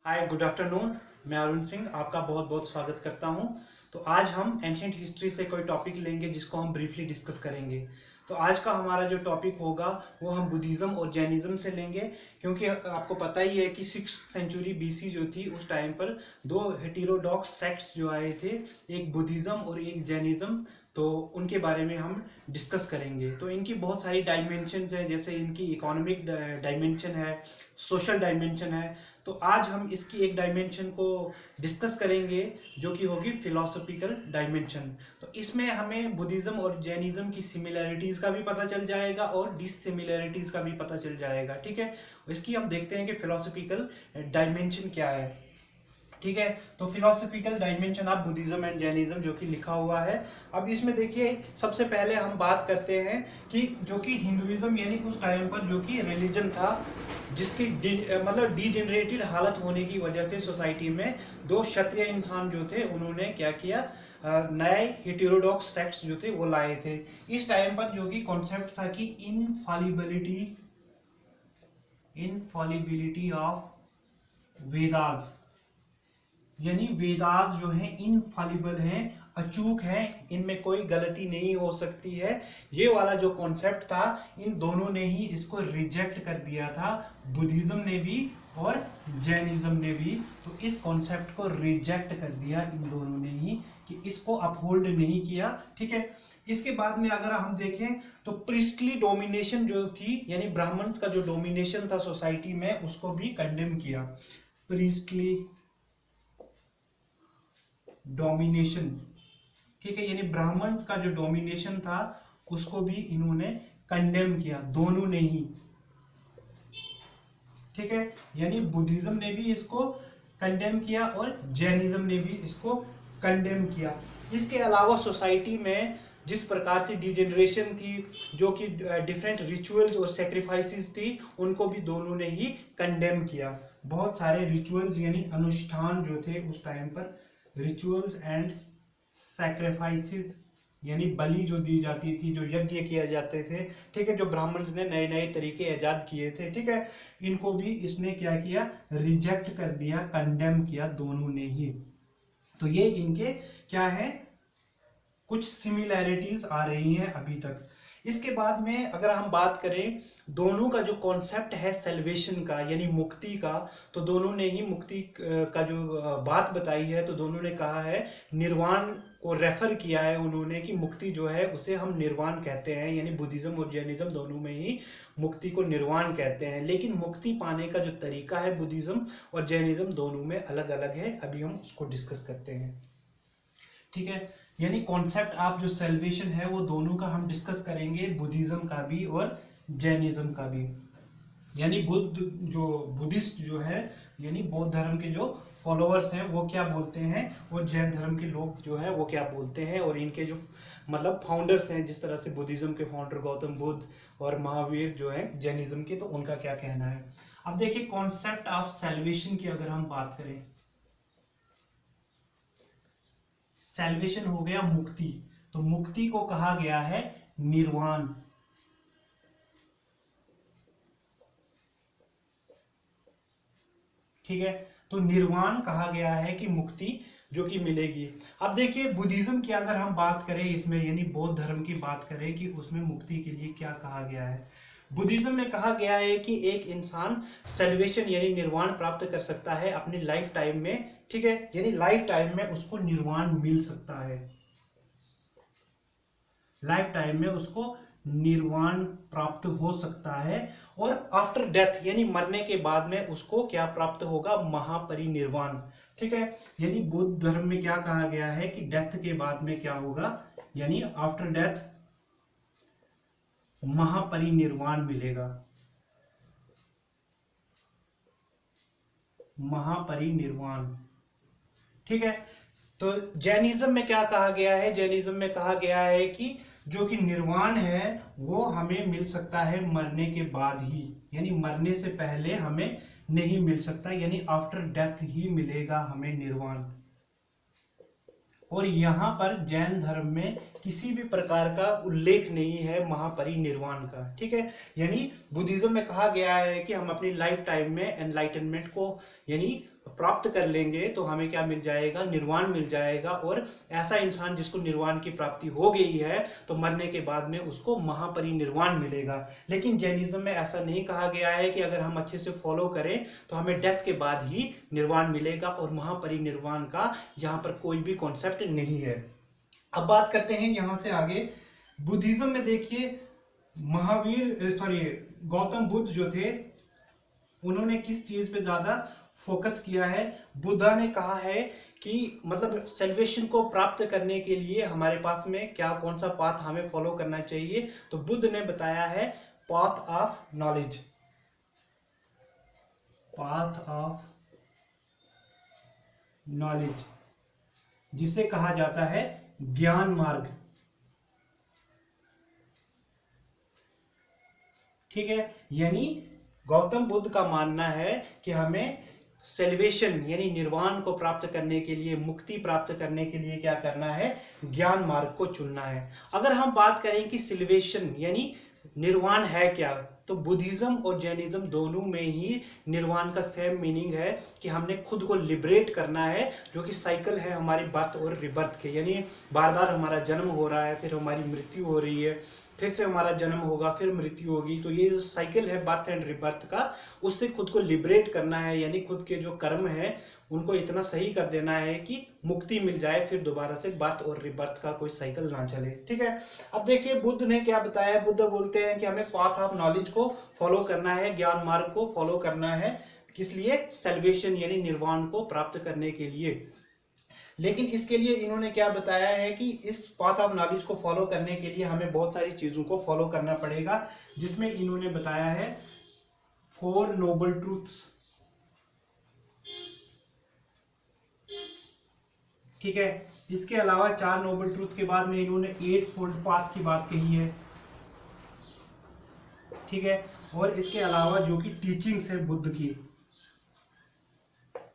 हाय, good afternoon. मैं अरुण सिंह आपका बहुत बहुत स्वागत करता हूं। तो आज हम एंशियंट हिस्ट्री से कोई टॉपिक लेंगे जिसको हम ब्रीफली डिस्कस करेंगे। तो आज का हमारा जो टॉपिक होगा वो हम बुद्धिज़्म और जैनिज़्म से लेंगे, क्योंकि आपको पता ही है कि 6th सेंचुरी बीसी जो थी उस टाइम पर दो हेटेरोडॉक्स सेक्ट्स जो आए थे, एक बुद्धिज़्म और एक जैनिज़्म। तो उनके बारे में हम डिस्कस करेंगे। तो इनकी बहुत सारी डायमेंशंस है, जैसे इनकी इकोनॉमिक डायमेंशन है, सोशल डायमेंशन है। तो आज हम इसकी एक डायमेंशन को डिस्कस करेंगे जो कि होगी फिलोसॉफिकल डायमेंशन। तो इसमें हमें बुद्धिज्म और जैनिज्म की सिमिलैरिटीज का भी पता चल जाएगा और डिससिमिलैरिटीज का भी पता चल जाएगा। ठीक है, इसकी हम देखते हैं कि फिलोसॉफिकल डायमेंशन क्या है। ठीक है, तो philosophical dimension of Buddhism and Jainism जो कि लिखा हुआ है। अब इसमें देखिए, सबसे पहले हम बात करते हैं कि जो कि हिंदुइज्म यानी उस टाइम पर जो कि रिलीजन था, जिसकी मतलब डीजेनरेटेड हालत होने की वजह से सोसाइटी में दो क्षत्रिय इंसान जो थे उन्होंने क्या किया, नए हेटेरोडॉक्स सेक्ट्स जो थे वो लाए थे। इस टाइम पर जो कि कॉन्सेप्ट था कि इनफॉलिबिलिटी ऑफ वेदास, यानी वेदास जो है इनफॉलिबल हैं, अचूक हैं, इनमें कोई गलती नहीं हो सकती है। ये वाला जो कॉन्सेप्ट था, इन दोनों ने ही इसको रिजेक्ट कर दिया था, बुद्धिज्म ने भी और जैनिज्म ने भी। तो इस कॉन्सेप्ट को रिजेक्ट कर दिया इन दोनों ने ही, कि इसको अपहोल्ड नहीं किया। ठीक है, इसके बाद में अगर हम देखें तो प्रिस्टली डोमिनेशन जो थी, यानी ब्राह्मण्स का जो डोमिनेशन था सोसाइटी में, उसको भी कंडेम किया। प्रिस्टली डोमिनेशन, ठीक है, यानी ब्राह्मण्स का जो डोमिनेशन था उसको भी इन्होंने कंडेम किया, दोनों ने ही। ठीक है, यानी बुद्धिज्म ने भी इसको कंडेम किया और जैनिज्म ने भी इसको कंडेम किया। इसके अलावा सोसाइटी में जिस प्रकार से डिजेनरेशन थी, जो कि डिफरेंट रिचुअल्स और सेक्रीफाइसेस थी, उनको भी दोनों ने ही कंडेम किया। बहुत सारे रिचुअल्स यानी अनुष्ठान जो थे उस टाइम पर, रिचुअल्स एंड सैक्रिफाइसेस यानी बलि जो दी जाती थी, जो यज्ञ किए जाते थे, ठीक है, जो ब्राह्मण्स ने नए नए तरीके ईजाद किए थे, ठीक है, इनको भी इसने क्या किया, रिजेक्ट कर दिया, कंडेम किया, दोनों ने ही। तो ये इनके क्या है, कुछ सिमिलैरिटीज आ रही हैं अभी तक। इसके बाद में अगर हम बात करें दोनों का जो कॉन्सेप्ट है सेल्वेशन का यानी मुक्ति का, तो दोनों ने ही मुक्ति का जो बात बताई है, तो दोनों ने कहा है, निर्वाण को रेफर किया है उन्होंने, कि मुक्ति जो है उसे हम निर्वाण कहते हैं, यानी बुद्धिज्म और जैनिज्म दोनों में ही मुक्ति को निर्वाण कहते हैं। लेकिन मुक्ति पाने का जो तरीका है बुद्धिज्म और जैनिज्म दोनों में अलग अलग है, अभी हम उसको डिस्कस करते हैं। ठीक है, यानी कॉन्सेप्ट ऑफ जो सेल्वेशन है वो दोनों का हम डिस्कस करेंगे, बुद्धिज्म का भी और जैनिज्म का भी। यानी जो बुद्धिस्ट जो है, यानी बौद्ध धर्म के जो फॉलोअर्स हैं वो क्या बोलते हैं, और जैन धर्म के लोग जो है वो क्या बोलते हैं, और इनके जो मतलब फाउंडर्स हैं, जिस तरह से बुद्धिज्म के फाउंडर गौतम बुद्ध और महावीर जो है जैनिज्म के, तो उनका क्या कहना है। अब देखिए, कॉन्सेप्ट ऑफ सेल्वेशन की अगर हम बात करें, सैल्वेशन हो गया मुक्ति, तो मुक्ति को कहा गया है निर्वाण। ठीक है, तो निर्वाण कहा गया है कि मुक्ति जो कि मिलेगी। अब देखिए, बुद्धिज्म की अगर हम बात करें इसमें, यानी बौद्ध धर्म की बात करें कि उसमें मुक्ति के लिए क्या कहा गया है। बुद्धिज्म में कहा गया है कि एक इंसान सेल्वेशन यानी निर्वाण प्राप्त कर सकता है अपनी लाइफ टाइम में। ठीक है, यानी लाइफ टाइम में उसको निर्वाण मिल सकता है, लाइफ टाइम में उसको निर्वाण प्राप्त हो सकता है। और आफ्टर डेथ यानी मरने के बाद में उसको क्या प्राप्त होगा, महापरिनिर्वाण। ठीक है, यानी बुद्ध धर्म में क्या कहा गया है कि डेथ के बाद में क्या होगा, यानी आफ्टर डेथ महापरिनिर्वाण मिलेगा, महापरिनिर्वाण। ठीक है, तो जैनिज्म में क्या कहा गया है, जैनिज्म में कहा गया है कि जो कि निर्वाण है वो हमें मिल सकता है मरने के बाद ही, यानी मरने से पहले हमें नहीं मिल सकता, यानी आफ्टर डेथ ही मिलेगा हमें निर्वाण। और यहाँ पर जैन धर्म में किसी भी प्रकार का उल्लेख नहीं है महापरिनिर्वाण का। ठीक है, यानी बुद्धिज्म में कहा गया है कि हम अपनी लाइफ टाइम में एनलाइटनमेंट को यानी प्राप्त कर लेंगे तो हमें क्या मिल जाएगा, निर्वाण मिल जाएगा। और ऐसा इंसान जिसको निर्वाण की प्राप्ति हो गई है तो मरने के बाद में उसको महापरिनिर्वाण मिलेगा। लेकिन जैनिज्म में ऐसा नहीं कहा गया है कि अगर हम अच्छे से फॉलो करें तो हमें डेथ के बाद ही निर्वाण मिलेगा, और महापरिनिर्वाण का यहाँ पर कोई भी कॉन्सेप्ट नहीं है। अब बात करते हैं यहां से आगे। बुद्धिज्म में देखिए गौतम बुद्ध जो थे उन्होंने किस चीज पे ज्यादा फोकस किया है। बुद्धा ने कहा है कि मतलब सेल्वेशन को प्राप्त करने के लिए हमारे पास में क्या कौन सा पाथ हमें फॉलो करना चाहिए। तो बुद्ध ने बताया है path of knowledge, path of knowledge, जिसे कहा जाता है ज्ञान मार्ग। ठीक है, यानी गौतम बुद्ध का मानना है कि हमें सेल्वेशन यानी निर्वाण को प्राप्त करने के लिए, मुक्ति प्राप्त करने के लिए क्या करना है, ज्ञान मार्ग को चुनना है। अगर हम बात करें कि सिल्वेशन यानी निर्वाण है क्या, तो बुद्धिज्म और जैनिज्म दोनों में ही निर्वाण का सेम मीनिंग है कि हमने खुद को लिबरेट करना है, जो कि साइकिल है हमारी बर्थ और रिबर्थ के, यानी बार बार हमारा जन्म हो रहा है, फिर हमारी मृत्यु हो रही है, फिर से हमारा जन्म होगा, फिर मृत्यु होगी। तो ये जो साइकिल है बर्थ एंड रिबर्थ का, उससे खुद को लिबरेट करना है, यानी खुद के जो कर्म है उनको इतना सही कर देना है कि मुक्ति मिल जाए, फिर दोबारा से बर्थ और रिबर्थ का कोई साइकिल ना चले। ठीक है, अब देखिए बुद्ध ने क्या बताया। बुद्ध बोलते हैं कि हमें पाथ ऑफ नॉलेज को फॉलो करना है, ज्ञान मार्ग को फॉलो करना है। किस लिए? सेल्वेशन यानी निर्वाण को प्राप्त करने के लिए। लेकिन इसके लिए इन्होंने क्या बताया है कि इस पाथ ऑफ नॉलेज को फॉलो करने के लिए हमें बहुत सारी चीजों को फॉलो करना पड़ेगा, जिसमें इन्होंने बताया है 4 नोबल ट्रूथ्स। ठीक है, इसके अलावा 4 नोबल ट्रूथ के बाद में इन्होंने 8 फोल्ड पाथ की बात कही है। ठीक है, और इसके अलावा जो कि टीचिंग्स है बुद्ध की।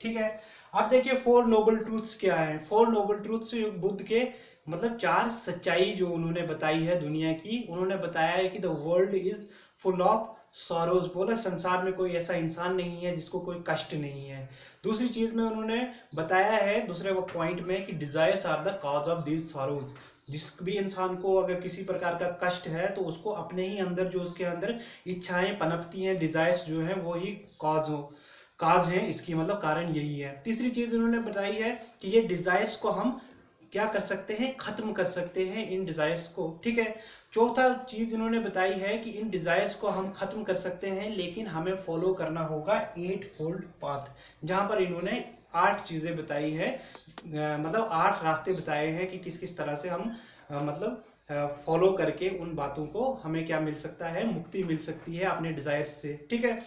ठीक है, अब देखिए 4 नोबल ट्रूथ्स क्या है। 4 नोबल ट्रूथ्स बुद्ध के मतलब 4 सच्चाई जो उन्होंने बताई है दुनिया की। उन्होंने बताया है कि the world is full of sorrows, बोला संसार में कोई ऐसा इंसान नहीं है जिसको कोई कष्ट नहीं है। दूसरी चीज में उन्होंने बताया है दूसरे पॉइंट में कि desires are the cause of these sorrows. जिस भी इंसान को अगर किसी प्रकार का कष्ट है तो उसको अपने ही अंदर जो उसके अंदर इच्छाएं पनपती हैं, डिजायर्स जो है वो ही काज है इसकी, मतलब कारण यही है। तीसरी चीज उन्होंने बताई है कि ये डिजायर्स को हम क्या कर सकते हैं, खत्म कर सकते हैं इन डिजायर्स को। ठीक है, चौथा चीज इन्होंने बताई है कि इन डिजायर्स को हम खत्म कर सकते हैं, लेकिन हमें फॉलो करना होगा 8 फोल्ड पाथ, जहां पर इन्होंने 8 चीजें बताई है, मतलब 8 रास्ते बताए हैं कि किस किस तरह से हम मतलब फॉलो करके उन बातों को हमें क्या मिल सकता है, मुक्ति मिल सकती है अपने डिजायर्स से। ठीक है,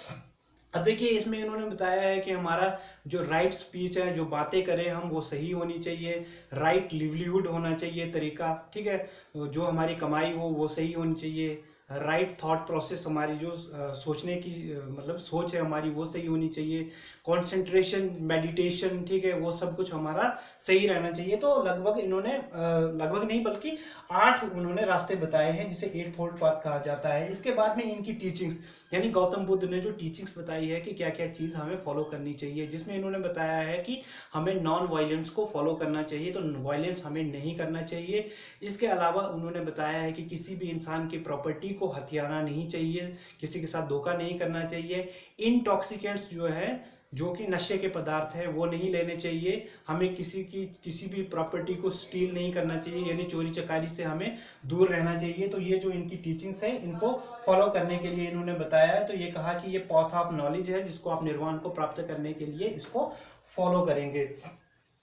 अब देखिए इसमें इन्होंने बताया है कि हमारा जो राइट स्पीच है, जो बातें करें हम वो सही होनी चाहिए, राइट लिवलीहुड होना चाहिए तरीका। ठीक है, जो हमारी कमाई हो वो सही होनी चाहिए, राइट थॉट प्रोसेस, हमारी जो सोचने की मतलब सोच है हमारी वो सही होनी चाहिए, कंसंट्रेशन, मेडिटेशन, ठीक है, वो सब कुछ हमारा सही रहना चाहिए। तो लगभग इन्होंने लगभग नहीं बल्कि 8 उन्होंने रास्ते बताए हैं जिसे 8 फोल्ड पाथ कहा जाता है। इसके बाद में इनकी टीचिंग्स यानी गौतम बुद्ध ने जो टीचिंग्स बताई है कि क्या क्या चीज़ हमें फॉलो करनी चाहिए, जिसमें इन्होंने बताया है कि हमें नॉन वायलेंस को फॉलो करना चाहिए, तो वायलेंस हमें नहीं करना चाहिए। इसके अलावा उन्होंने बताया है कि किसी भी इंसान की प्रॉपर्टी को हथियाना नहीं चाहिए, किसी के साथ धोखा नहीं करना चाहिए, इंटॉक्सिकेंट्स जो है जो कि नशे के पदार्थ है वो नहीं लेने चाहिए, हमें किसी भी प्रॉपर्टी को स्टील नहीं करना चाहिए, यानी चोरी चकारी से हमें दूर रहना चाहिए। तो ये जो इनकी टीचिंग्स है इनको फॉलो करने के लिए इन्होंने बताया है। तो ये कहा कि ये पाथ ऑफ नॉलेज है जिसको आप निर्वाण को प्राप्त करने के लिए इसको फॉलो करेंगे।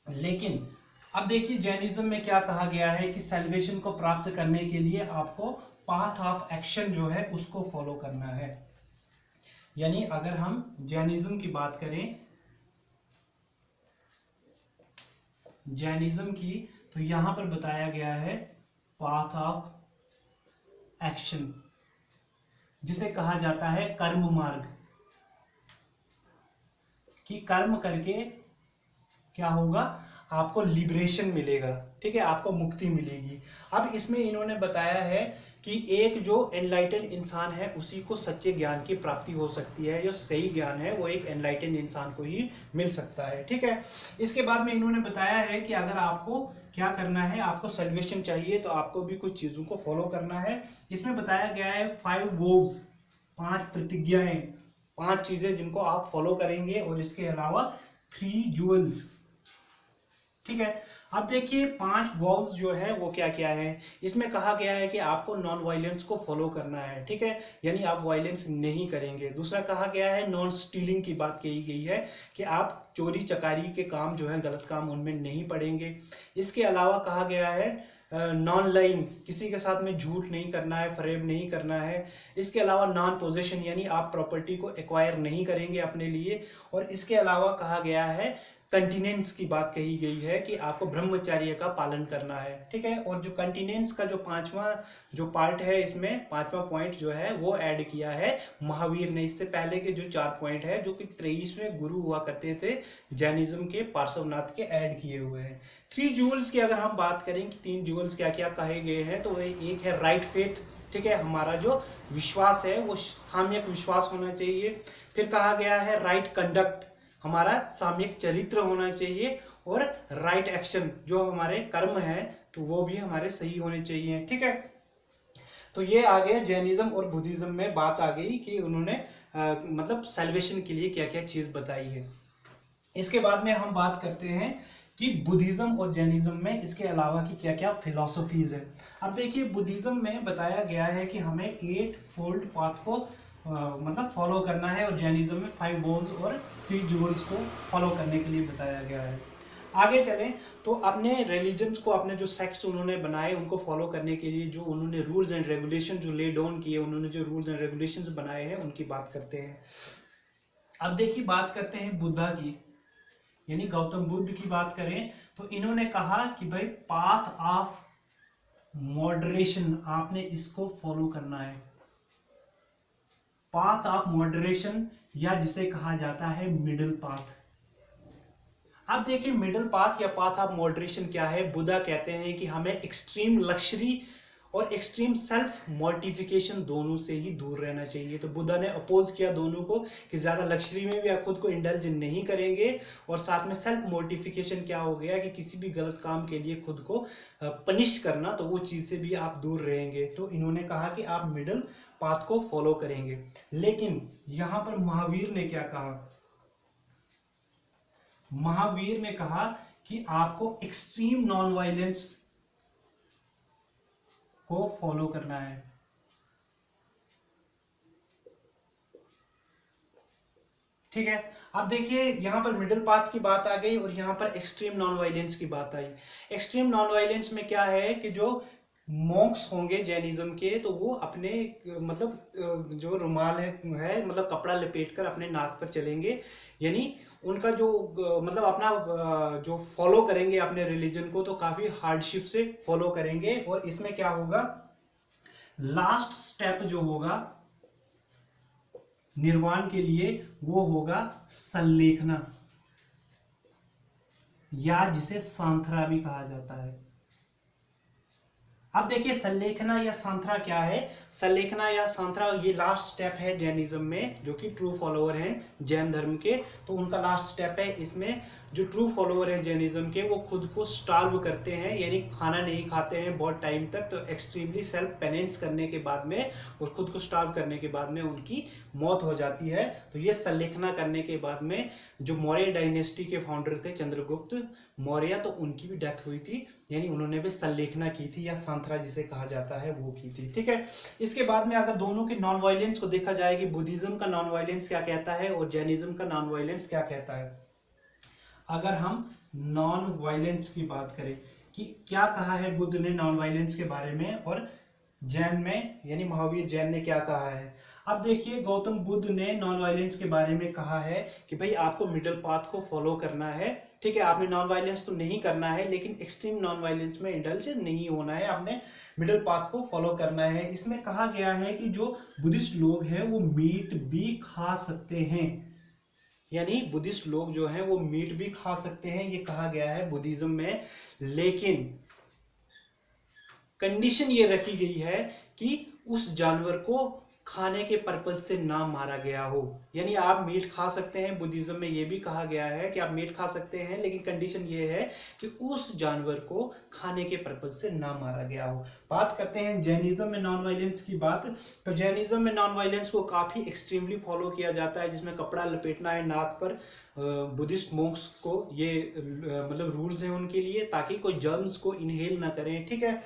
लेकिन अब देखिए जैनिज्म में क्या कहा गया है कि सैल्वेशन को प्राप्त करने के लिए आपको पाथ ऑफ एक्शन जो है उसको फॉलो करना है। यानी अगर हम जैनिज्म की बात करें, जैनिज्म की, तो यहां पर बताया गया है पाथ ऑफ एक्शन, जिसे कहा जाता है कर्म मार्ग, कि कर्म करके क्या होगा, आपको लिबरेशन मिलेगा, ठीक है, आपको मुक्ति मिलेगी। अब इसमें इन्होंने बताया है कि एक जो एनलाइटेंड इंसान है उसी को सच्चे ज्ञान की प्राप्ति हो सकती है, जो सही ज्ञान है वो एक एनलाइटेंड इंसान को ही मिल सकता है, ठीक है। इसके बाद में इन्होंने बताया है कि अगर आपको क्या करना है, आपको सल्वेशन चाहिए तो आपको भी कुछ चीजों को फॉलो करना है। इसमें बताया गया है 5 वोव्स, 5 प्रतिज्ञाएं, 5 चीजें जिनको आप फॉलो करेंगे, और इसके अलावा 3 जूल्स, ठीक है। अब देखिए 5 वॉव्स जो है वो क्या क्या है। इसमें कहा गया है कि आपको नॉन वायलेंस को फॉलो करना है, ठीक है, यानी आप वायलेंस नहीं करेंगे। दूसरा कहा गया है नॉन स्टीलिंग की बात कही गई है कि आप चोरी चकारी के काम जो है, गलत काम, उनमें नहीं पड़ेंगे। इसके अलावा कहा गया है नॉन लाइंग, किसी के साथ में झूठ नहीं करना है, फरेब नहीं करना है। इसके अलावा नॉन पोजेशन, यानी आप प्रॉपर्टी को एक्वायर नहीं करेंगे अपने लिए। और इसके अलावा कहा गया है कंटिनेंस की बात कही गई है कि आपको ब्रह्मचर्य का पालन करना है, ठीक है। और जो कंटिनेंस का जो 5वां जो पार्ट है, इसमें 5वां पॉइंट जो है वो ऐड किया है महावीर ने। इससे पहले के जो 4 पॉइंट है जो कि 23वें गुरु हुआ करते थे जैनिज्म के, पार्श्वनाथ के, ऐड किए हुए हैं। 3 जूल्स की अगर हम बात करें कि 3 जूल्स क्या क्या कहे गए हैं, तो एक है राइट फेथ, ठीक है, हमारा जो विश्वास है वो साम्यक विश्वास होना चाहिए। फिर कहा गया है राइट कंडक्ट, हमारा साम्यक चरित्र होना चाहिए। और राइट एक्शन, जो हमारे कर्म है तो वो भी हमारे सही होने चाहिए, ठीक है। तो ये आ गया जैनिज्म और बुद्धिज्म में बात आ गई कि उन्होंने मतलब सैल्वेशन के लिए क्या क्या चीज बताई है। इसके बाद में हम बात करते हैं कि बुद्धिज्म और जैनिज्म में इसके अलावा की क्या क्या फिलॉसफीज है। अब देखिए बुद्धिज्म में बताया गया है कि हमें 8 फोल्ड पाथ को मतलब फॉलो करना है, और जैनिज्म में 5 वोव्स और 3 जूल्स को फॉलो करने के लिए बताया गया है। आगे चलें तो अपने रिलीजन्स को, अपने जो सेक्ट्स उन्होंने बनाए उनको फॉलो करने के लिए जो उन्होंने रूल्स एंड रेगुलेशन जो ले डाउन किए, उन्होंने जो रूल्स एंड रेगुलेशंस बनाए हैं उनकी बात करते हैं। अब देखिए बात करते हैं बुद्धा की, यानी गौतम बुद्ध की बात करें तो इन्होंने कहा कि भाई पाथ ऑफ मॉडरेशन, आपने इसको फॉलो करना है। पाथ ऑफ मॉडरेशन, या जिसे कहा जाता है मिडिल पाथ। अब देखिए मिडिल पाथ या पाथ ऑफ मॉडरेशन क्या है। बुद्धा कहते हैं कि हमें एक्सट्रीम लक्जरी और एक्सट्रीम सेल्फ मॉर्टिफिकेशन दोनों से ही दूर रहना चाहिए। तो बुद्धा ने अपोज किया दोनों को कि ज्यादा लक्जरी में भी आप खुद को इंडल्ज नहीं करेंगे, और साथ में सेल्फ मॉर्टिफिकेशन क्या हो गया कि किसी भी गलत काम के लिए खुद को पनिश करना, तो वो चीज से भी आप दूर रहेंगे। तो इन्होंने कहा कि आप मिडिल पाथ को फॉलो करेंगे। लेकिन यहां पर महावीर ने क्या कहा, महावीर ने कहा कि आपको एक्सट्रीम नॉन वायलेंस को फॉलो करना है। ठीक है, अब देखिए यहां पर मिडिल पाथ की बात आ गई और यहां पर एक्सट्रीम नॉन वायलेंस की बात आई। एक्सट्रीम नॉन वायलेंस में क्या है कि जो मॉन्क्स होंगे जैनिज्म के, तो वो अपने मतलब जो रुमाल है मतलब कपड़ा लपेट कर अपने नाक पर चलेंगे, यानी उनका जो मतलब अपना जो फॉलो करेंगे अपने रिलीजन को, तो काफी हार्डशिप से फॉलो करेंगे। और इसमें क्या होगा, लास्ट स्टेप जो होगा निर्वाण के लिए वो होगा संलेखना, या जिसे सांथरा भी कहा जाता है। अब देखिए संलेखना या सांथरा क्या है। संलेखना या सांथरा ये लास्ट स्टेप है जैनिज्म में, जो कि ट्रू फॉलोअर हैं जैन धर्म के, तो उनका लास्ट स्टेप है। इसमें जो ट्रू फॉलोअर हैं जैनिज्म के, वो खुद को स्टार्व करते हैं, यानी खाना नहीं खाते हैं बहुत टाइम तक। तो एक्सट्रीमली सेल्फ पेनेंस करने के बाद में और खुद को स्टार्व करने के बाद में उनकी मौत हो जाती है। तो ये संलेखना करने के बाद में जो मौर्य डायनेस्टी के फाउंडर थे चंद्रगुप्त मौर्य, तो उनकी भी डेथ हुई थी, यानी उन्होंने भी संलेखना की थी, या सांथरा जिसे कहा जाता है वो की थी। ठीक है, इसके बाद में अगर दोनों के नॉन वायलेंस को देखा जाए कि बुद्धिज्म का नॉन वायलेंस क्या कहता है और जैनिज्म का नॉन वायलेंस क्या कहता है। अगर हम नॉन वायलेंस की बात करें कि क्या कहा है बुद्ध ने नॉन वायलेंस के बारे में, और जैन में यानी महावीर जैन ने क्या कहा है। अब देखिए गौतम बुद्ध ने नॉन वायलेंस के बारे में कहा है कि भाई आपको मिडिल पाथ को फॉलो करना है। ठीक है, आपने नॉन वायलेंस तो नहीं करना है, लेकिन एक्सट्रीम नॉन वायलेंस में इंडल्ज नहीं होना है, आपने मिडिल पाथ को फॉलो करना है। इसमें कहा गया है कि जो बुद्धिस्ट लोग हैं वो मीट भी खा सकते हैं, यानी बुद्धिस्ट लोग जो हैं वो मीट भी खा सकते हैं, ये कहा गया है बुद्धिज्म में। लेकिन कंडीशन ये रखी गई है कि उस जानवर को खाने के पर्पज से ना मारा गया हो। यानी आप मीट खा सकते हैं, बुद्धिज्म में ये भी कहा गया है कि आप मीट खा सकते हैं, लेकिन कंडीशन ये है कि उस जानवर को खाने के पर्पज से ना मारा गया हो। बात करते हैं जैनिज्म में नॉन वायलेंस की बात। तो जैनिज्म में नॉन वायलेंस को काफ़ी एक्सट्रीमली फॉलो किया जाता है, जिसमें कपड़ा लपेटना है नाक पर। बुद्धिस्ट मोंक्स को ये मतलब रूल्स हैं उनके लिए, ताकि कोई जर्म्स को इनहेल ना करें, ठीक है।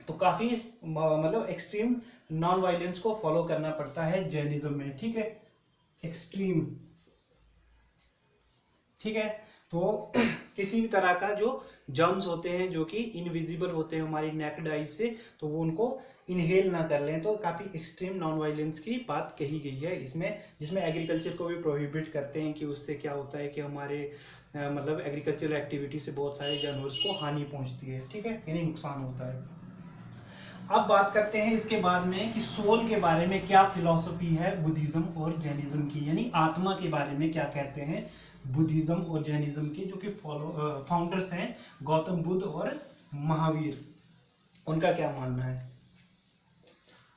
तो काफ़ी मतलब एक्सट्रीम नॉन वायलेंस को फॉलो करना पड़ता है जैनिज्म में, ठीक है, एक्सट्रीम, ठीक है। तो किसी भी तरह का जो जर्म्स होते हैं जो कि इनविजिबल होते हैं हमारी नेक्ड आई से, तो वो उनको इनहेल ना कर लें। तो काफ़ी एक्सट्रीम नॉन वायलेंस की बात कही गई है इसमें, जिसमें एग्रीकल्चर को भी प्रोहिबिट करते हैं कि उससे क्या होता है कि हमारे मतलब एग्रीकल्चरल एक्टिविटी से बहुत सारे जानवर्स को हानि पहुंचती है, ठीक है, यानी नुकसान होता है। अब बात करते हैं इसके बाद में कि सोल के बारे में क्या फिलॉसफी है बुद्धिज्म और जैनिज्म की, यानी आत्मा के बारे में क्या कहते हैं बुद्धिज्म और जैनिज्म के, जो कि फाउंडर्स हैं गौतम बुद्ध और महावीर, उनका क्या मानना है।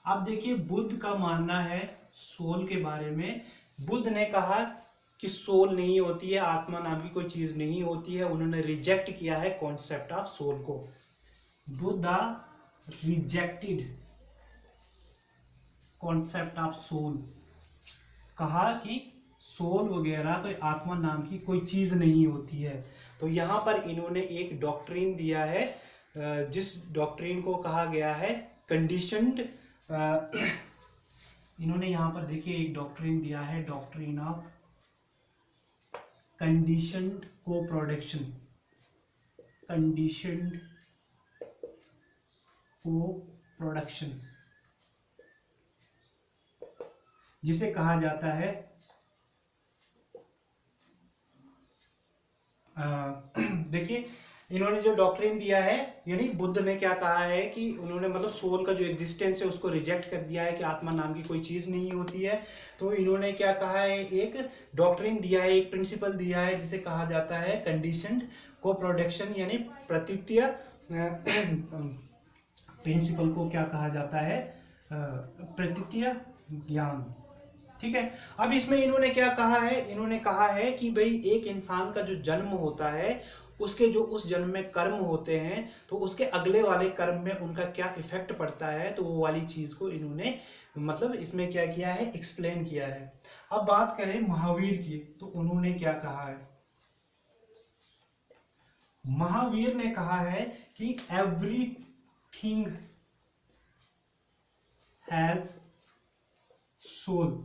अब देखिए बुद्ध का मानना है सोल के बारे में। बुद्ध ने कहा कि सोल नहीं होती है, आत्मा नाम की कोई चीज नहीं होती है। उन्होंने रिजेक्ट किया है कॉन्सेप्ट ऑफ सोल को। Buddha rejected concept of soul, कहा कि सोल वगैरह कोई आत्मा नाम की कोई चीज नहीं होती है। तो यहां पर इन्होंने एक डॉक्ट्रिन दिया है, जिस डॉक्ट्रिन को कहा गया है कंडीशनड। इन्होंने यहां पर देखिए एक डॉक्ट्रिन दिया है, डॉक्ट्रिन ऑफ कंडीशनड को प्रोडक्शन, कंडीशनड को प्रोडक्शन, जिसे कहा जाता है देखिए इन्होंने जो डॉक्ट्रिन दिया है, यानी बुद्ध ने क्या कहा है कि उन्होंने मतलब सोल का जो एग्जिस्टेंस है उसको रिजेक्ट कर दिया है कि आत्मा नाम की कोई चीज नहीं होती है। तो इन्होंने क्या कहा है, एक डॉक्ट्रिन दिया है, एक प्रिंसिपल दिया है, जिसे कहा जाता है कंडीशनड को प्रोडक्शन, यानी प्रतीत्य प्रिंसिपल को क्या कहा जाता है, प्रतीत्य ज्ञान, ठीक है। अब इसमें इन्होंने क्या कहा है, इन्होंने कहा है कि भाई एक इंसान का जो जन्म होता है, उसके जो उस जन्म में कर्म होते हैं, तो उसके अगले वाले कर्म में उनका क्या इफेक्ट पड़ता है, तो वो वाली चीज को इन्होंने मतलब इसमें क्या किया है, एक्सप्लेन किया है। अब बात करें महावीर की, तो उन्होंने क्या कहा है, महावीर ने कहा है कि एवरीथिंग हैज सोल।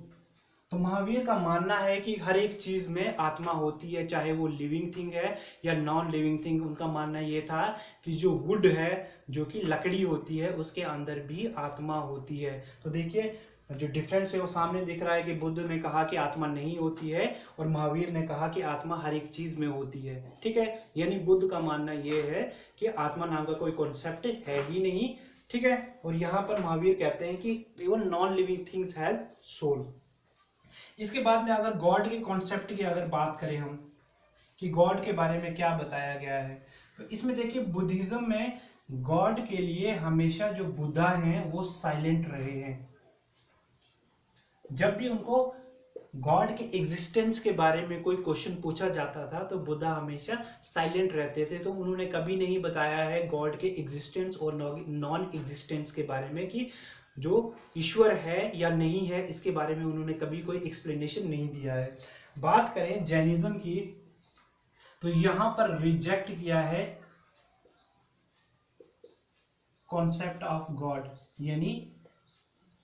तो महावीर का मानना है कि हर एक चीज में आत्मा होती है, चाहे वो लिविंग थिंग है या नॉन लिविंग थिंग। उनका मानना ये था कि जो वुड है, जो कि लकड़ी होती है, उसके अंदर भी आत्मा होती है। तो देखिए जो डिफरेंस है वो सामने दिख रहा है कि बुद्ध ने कहा कि आत्मा नहीं होती है और महावीर ने कहा कि आत्मा हर एक चीज में होती है, ठीक है। यानी बुद्ध का मानना ये है कि आत्मा नाम का कोई कॉन्सेप्ट है ही नहीं, ठीक है। और यहाँ पर महावीर कहते हैं कि even non living things has soul. इसके बाद में अगर गॉड के कॉन्सेप्ट की अगर बात करें हम कि गॉड के बारे में क्या बताया गया है, तो इसमें देखिए बुद्धिज्म में गॉड के लिए हमेशा जो बुद्धा हैं वो साइलेंट रहे हैं। जब भी उनको गॉड के एग्जिस्टेंस के बारे में कोई क्वेश्चन पूछा जाता था तो बुद्धा हमेशा साइलेंट रहते थे। तो उन्होंने कभी नहीं बताया है गॉड के एग्जिस्टेंस और नॉन एग्जिस्टेंस के बारे में कि जो ईश्वर है या नहीं है, इसके बारे में उन्होंने कभी कोई एक्सप्लेनेशन नहीं दिया है। बात करें जैनिज्म की, तो यहां पर रिजेक्ट किया है कॉन्सेप्ट ऑफ गॉड, यानी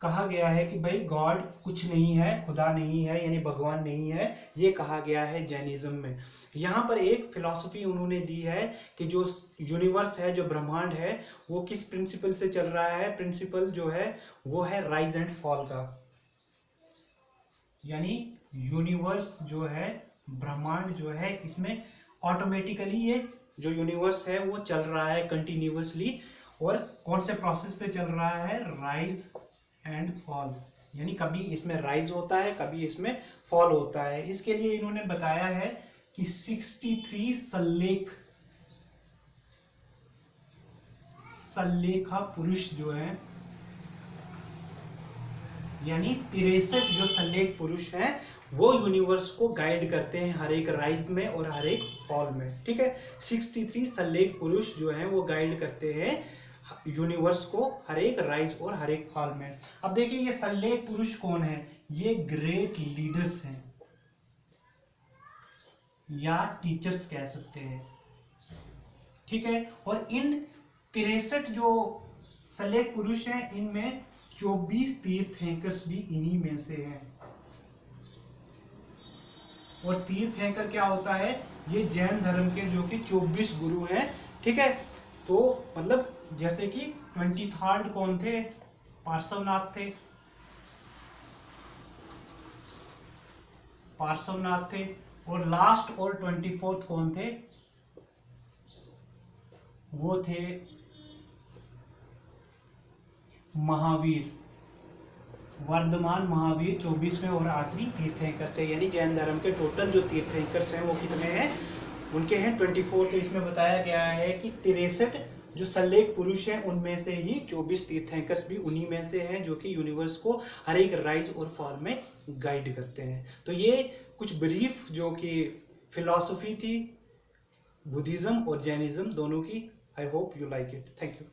कहा गया है कि भाई गॉड कुछ नहीं है, खुदा नहीं है, यानी भगवान नहीं है, ये कहा गया है जैनिज्म में। यहाँ पर एक फिलॉसफी उन्होंने दी है कि जो यूनिवर्स है, जो ब्रह्मांड है, वो किस प्रिंसिपल से चल रहा है। प्रिंसिपल जो है वो है राइज एंड फॉल का, यानी यूनिवर्स जो है, ब्रह्मांड जो है, इसमें ऑटोमेटिकली ये जो यूनिवर्स है वो चल रहा है कंटिन्यूअसली। और कौन से प्रोसेस से चल रहा है, राइज एंड फॉल, यानी कभी इसमें राइज होता है, कभी इसमें फॉल होता है। इसके लिए इन्होंने बताया है कि 63 सल्लेखा पुरुष जो है, यानी 63 जो सल्लेख पुरुष हैं वो यूनिवर्स को गाइड करते हैं हर एक राइज में और हर एक फॉल में। ठीक है, 63 सल्लेख पुरुष जो हैं वो गाइड करते हैं यूनिवर्स को हर एक राइज और हर एक फॉल में। अब देखिए ये सल्लेख पुरुष कौन है, ये ग्रेट लीडर्स हैं या टीचर्स कह सकते हैं। ठीक है, और इन 63 जो सल्लेख पुरुष हैं इनमें 24 तीर्थंकर्स भी इन्हीं में से हैं। और तीर्थंकर क्या होता है, ये जैन धर्म के जो कि 24 गुरु हैं। ठीक है, तो मतलब जैसे कि 23rd कौन थे, पार्श्वनाथ थे, और लास्ट और 24th कौन थे, वो थे महावीर, वर्धमान महावीर 24वें और आखिरी तीर्थंकर थे। यानी जैन धर्म के टोटल जो तीर्थंकर हैं वो कितने हैं, उनके हैं 24। तो इसमें बताया गया है कि 63 जो सल्लेख पुरुष हैं उनमें से ही 24 तीर्थंकर्स भी उन्हीं में से हैं जो कि यूनिवर्स को हर एक राइज और फॉल में गाइड करते हैं। तो ये कुछ ब्रीफ जो कि फिलॉसफी थी बुद्धिज्म और जैनिज्म दोनों की। I hope you like it. Thank you.